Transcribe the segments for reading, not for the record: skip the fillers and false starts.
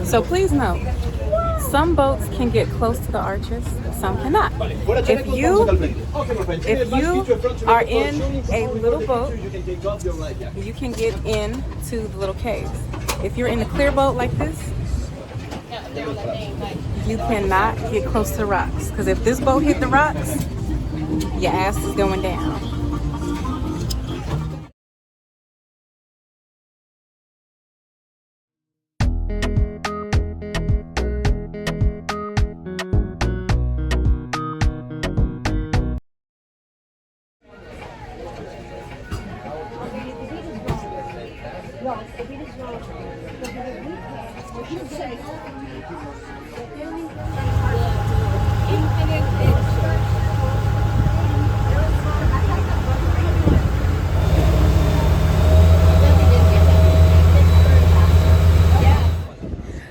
So please note, some boats can get close to the arches, some cannot. If you are in a little boat, you can get into the little caves. If you're in a clear boat like this, you cannot get close to the rocks. Because if this boat hit the rocks, your ass is going down.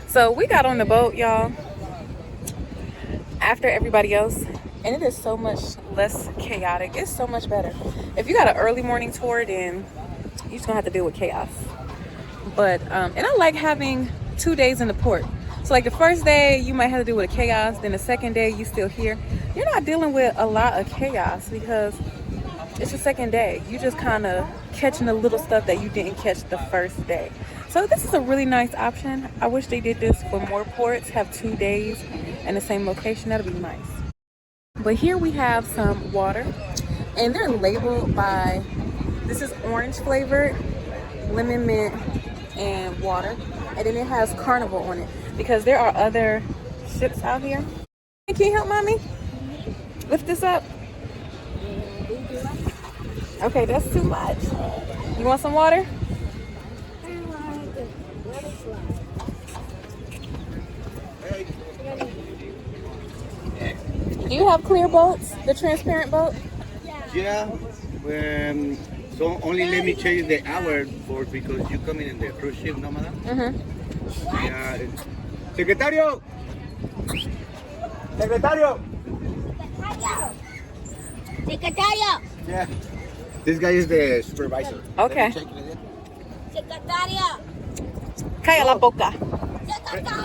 So we got on the boat, y'all, after everybody else, and it is so much less chaotic. It's so much better. If you got an early morning tour, then you're just gonna have to deal with chaos. But and I like having 2 days in the port. So like the first day you might have to deal with chaos, then the second day you still here. You're not dealing with a lot of chaos because it's your second day. You just kind of catching the little stuff that you didn't catch the first day. So this is a really nice option. I wish they did this for more ports, have 2 days in the same location. That'd be nice. But here we have some water, and they're labeled by, this is orange flavored, lemon mint, and water. And then it has Carnival on it because there are other ships out here. Can you help mommy lift this up? Okay, that's too much. You want some water? Do you have clear boats? The transparent boat? Yeah. So only let me change the hour for because you coming in the cruise ship, no, madam? Yeah. Secretario. Secretario. Secretario. Yeah. This guy is the supervisor. Okay. Secretario. Calla la boca.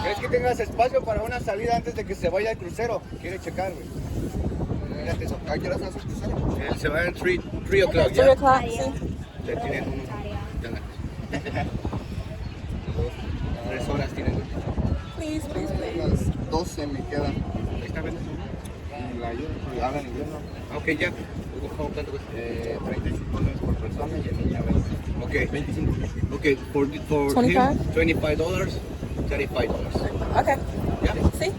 ¿Crees que tengas espacio para una salida antes de que se vaya el crucero? Quiere checar, güey. Mírate eso. ¿A qué hora se hace el crucero? Se va en 3 o'clock. 3 o'clock, sí. Ya tienen 3 horas tienen. Please, please, please. 12 me quedan. Ahí está, ¿ven? La hablan invierno. Ok, ya. ¿Cuánto cuesta? $35 por persona y el niño 20. Ok, 25. Ok, for 25? him, $25, $35. Okay. Yeah. See?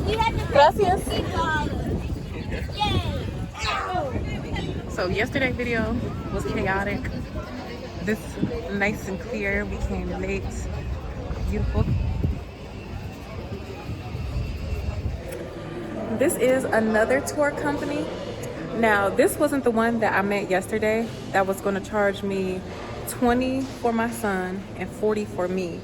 We had to Gracias. Yay. So yesterday's video was chaotic. This nice and clear. We came late. Beautiful. This is another tour company. Now, this wasn't the one that I met yesterday that was going to charge me $20 for my son and $40 for me,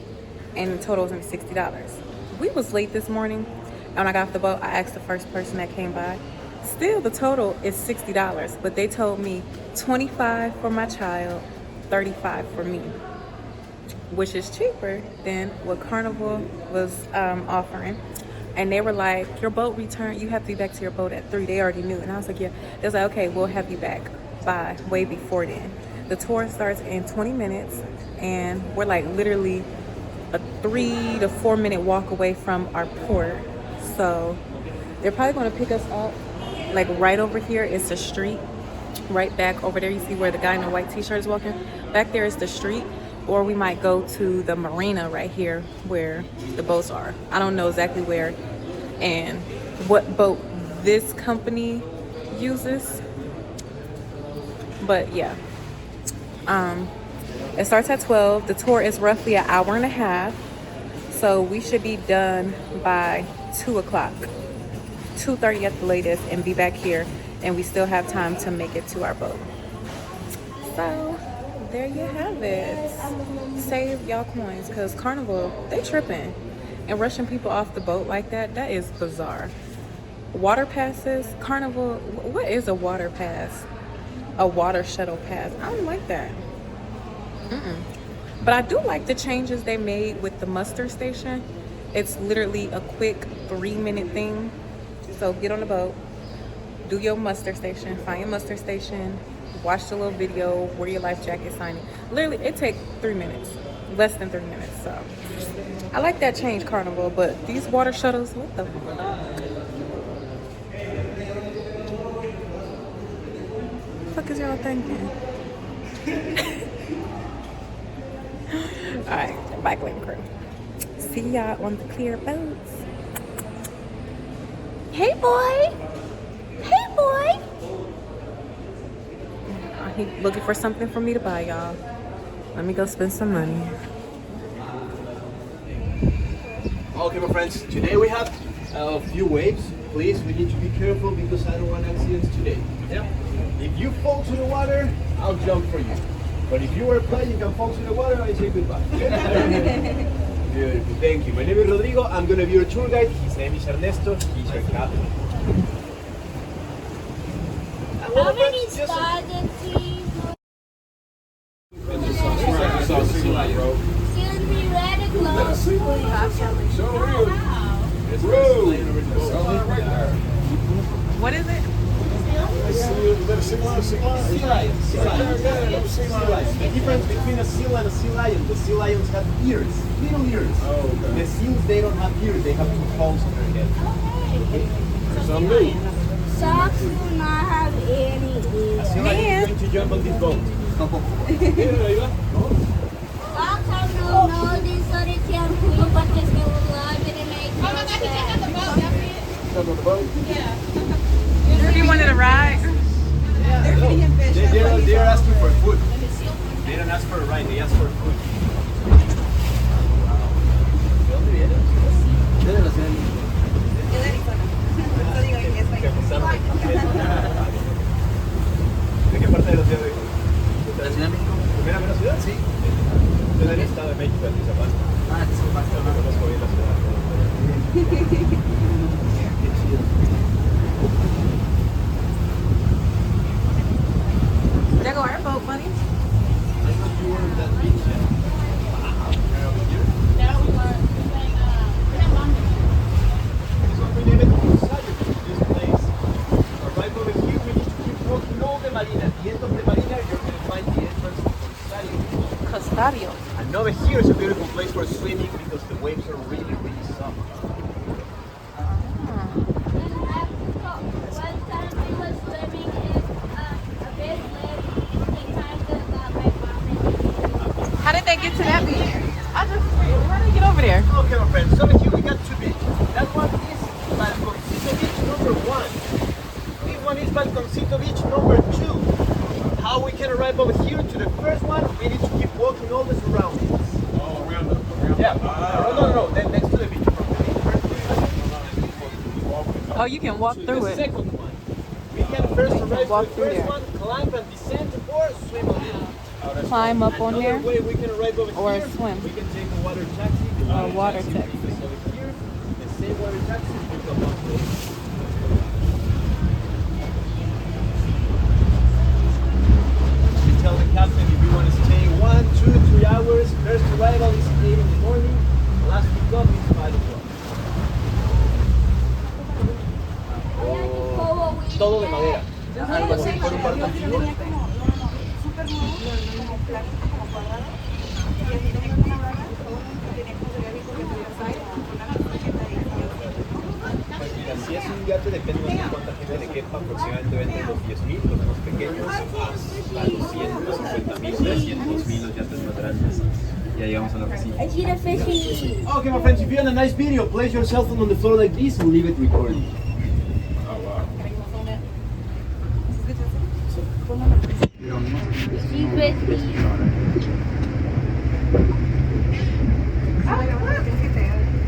and in total it was only $60. We was late this morning, and when I got off the boat, I asked the first person that came by. Still, the total is $60, but they told me $25 for my child, $35 for me, which is cheaper than what Carnival was offering. And they were like, your boat return, you have to be back to your boat at 3. They already knew. And I was like, yeah. They was like, okay, we'll have you back by way before then. The tour starts in 20 minutes, and we're like literally a 3 to 4 minute walk away from our port. So they're probably going to pick us up like right over here is the street. Right back over there, you see where the guy in the white t-shirt is walking? Back there is the street. Or we might go to the marina right here where the boats are. I don't know exactly where and what boat this company uses. But yeah. It starts at 12. The tour is roughly an hour and a half. So we should be done by 2 o'clock. 2:30 at the latest, and be back here. And we still have time to make it to our boat. So there you have it. Save y'all coins, because Carnival, they tripping. And rushing people off the boat like that, that is bizarre. Water passes, Carnival, what is a water pass? A water shuttle pass. I don't like that. But I do like the changes they made with the muster station. It's literally a quick 3-minute thing. So get on the boat, do your muster station, find your muster station, watch the little video, wear your life jacket, sign it. Literally, it takes 3 minutes, less than 3 minutes. So I like that change, Carnival. But these water shuttles, what the fuck? What the fuck is y'all thinking? All right, bye, Glen Crew. See y'all on the clear boats. Hey, boy. Hey, boy. He's looking for something for me to buy, y'all. Let me go spend some money. Okay, my friends, today we have a few waves. Please, we need to be careful because I don't want accidents today. Yeah. If you fall to the water, I'll jump for you. But if you are playing, you can fall to the water, I say goodbye. Beautiful, thank you. My name is Rodrigo. I'm going to be your tour guide. His name is Ernesto. He's your captain. How many stars does he? Excuse me, red and close. What is it? The difference between a seal and a sea lion, the sea lions have ears, little ears. Oh, okay. The seals, they don't have ears, they have 2 holes in their head. Okay? Some do. Sharks do not have any A ears. sea lion is going to jump on this boat. Sharks have no noses, so they can't poop, but they still alive and it makes no sense. Jump on the boat? You wanted to ride? Yeah, no. They're asking for food. They don't ask for a ride, they ask for food. ¿De qué parte de la Ciudad de México? ¿De la Ciudad de México? ¿Primera menos ciudad? Sí. Yo del Estado de México, de Tizapán. Ah, Tizapán. Yo conozco bien la ciudad. Qué chido. There go our boat, buddy. I thought you were at that beach yet. Wow. You're over here? No, we're in London. So we name it Rosario, this place. Right over here, we need to keep walking all the marina. At the end of the marina, you're going to find the entrance to Rosario. Costario. And over here is a beautiful place for swimming because the waves are really, really soft. How did they get to that beach? How did they get over there? Okay, my friends, so over here we got 2 beaches. That one is Balconcito Beach number 1. This one is Balconcito Beach number 2. How we can arrive over here to the first one, we need to keep walking all the surroundings. Oh, around the. Yeah, no, then next to the beach. From the beach first Oh, you can walk to through the it. second one. We can first arrive walk to the through first there. one, climb and descend, or swim a little. Climb up on Another there. way we can arrive over Or here, swim. we can take a water taxi. The water taxi. Because over here, the same water taxi will come up there. We tell the captain if we want to stay 1, 2, 3 hours. First arrival is 8 in the morning. Last pick-up is 5 o'clock. Todo de madera. Algo así, por un barco antiguo. Mira, si es un yate depende más de cuánta gente le quepa, aproximadamente venden los 10,000, los más pequeños, hasta los 150,000, 300,000 los yates más grandes. Ya llegamos a la oficina. I see the fishy. Okay, my friends, if you want a nice video, place your cell phone on the floor like this and leave it recording. Oh, wow. See fishy.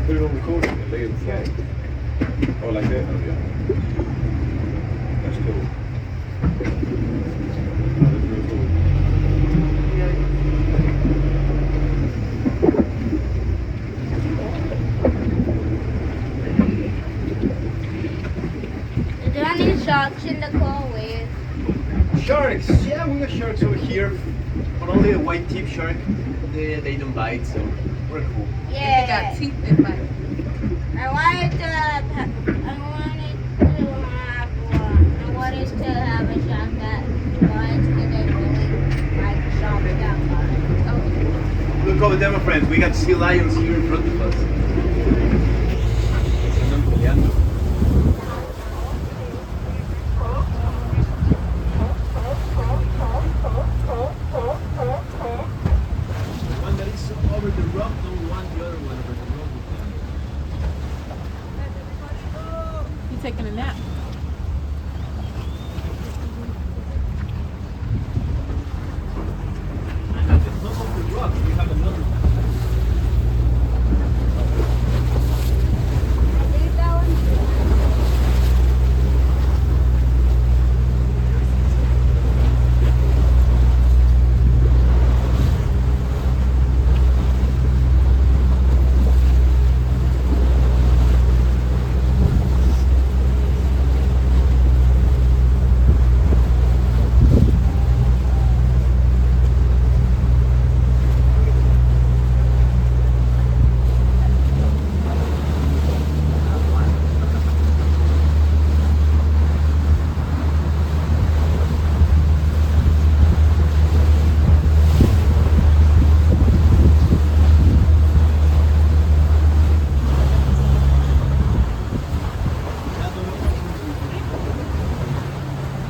Put it on record and lay it flat. Oh, like that? Oh, yeah. That's cool. Oh, that's real cool. Is there any sharks in the car with? Sharks, yeah, we got sharks over here. but only a white tip shark. They don't bite, so we're cool. Yeah. teeth that bite. I wanted to have one. I wanted to have a shark that bites because I really like sharks that bite. Look over there, my friends. We got sea lions here in front of us. Andan peleando. The one that is over the rock don't want the other one over the rock with them. You taking a nap? And at the top of the rock, we have another one. I think that one.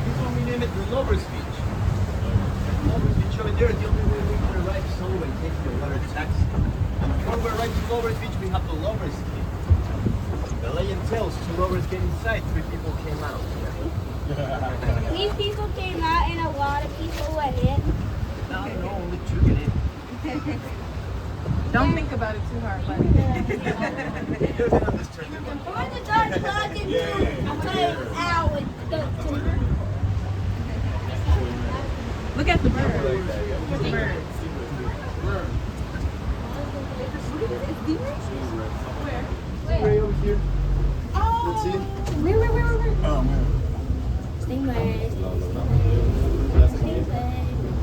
This one we name it the Lover's Beach. Lover's Beach over there, the only way we can arrive is over and take the water taxi. And before we arrive to Lover's Beach, we have the Lover's Key. The legend tells 2 lovers get inside, 3 people came out. 3 people came out and a lot of people went in. No, only 2 get in. Don't think about it too hard, buddy. You can understand it. When the dark clock and you played out with the Look at the birds. Look at the birds. Right over here. Let's see. stingrays.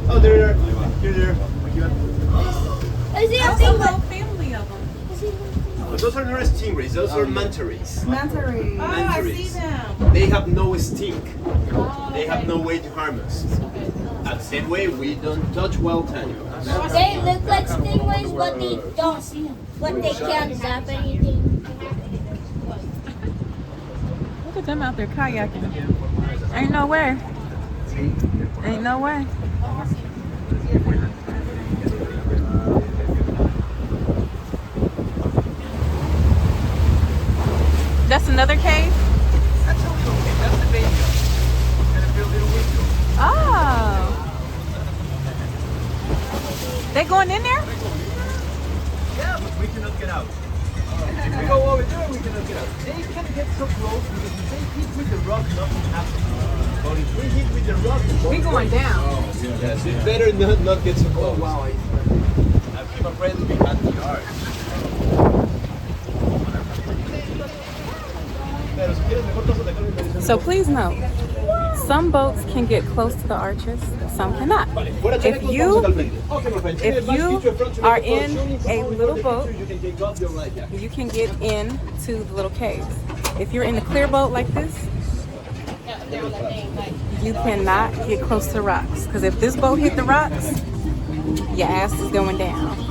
Oh, there they are. Here they are. I see a That's a stingray. whole family of them. But those are not stingrays, those are manta rays. Manta rays. Manta rays. They have no stink. They have no way to harm us. And the same way, we don't touch wild animals. They look like stingrays, but they don't see them. But they can't zap anything. Look at them out there kayaking. Ain't no way. Ain't no way. That's another cave? That's a little bit. That's the baby. Gonna build a little window. Oh. They going in there? Yeah, but we cannot get out. If we go over there, we cannot get out. They can get so close because if they hit with the rock, nothing happens. But if we hit with the rock, We going down. yes, it's better not get so close. Oh, wow. I keep my friends behind the arch. So please note, some boats can get close to the arches, some cannot. If you are in a little boat, you can get into the little caves. If you're in a clear boat like this, you cannot get close to the rocks. Because if this boat hit the rocks, your ass is going down.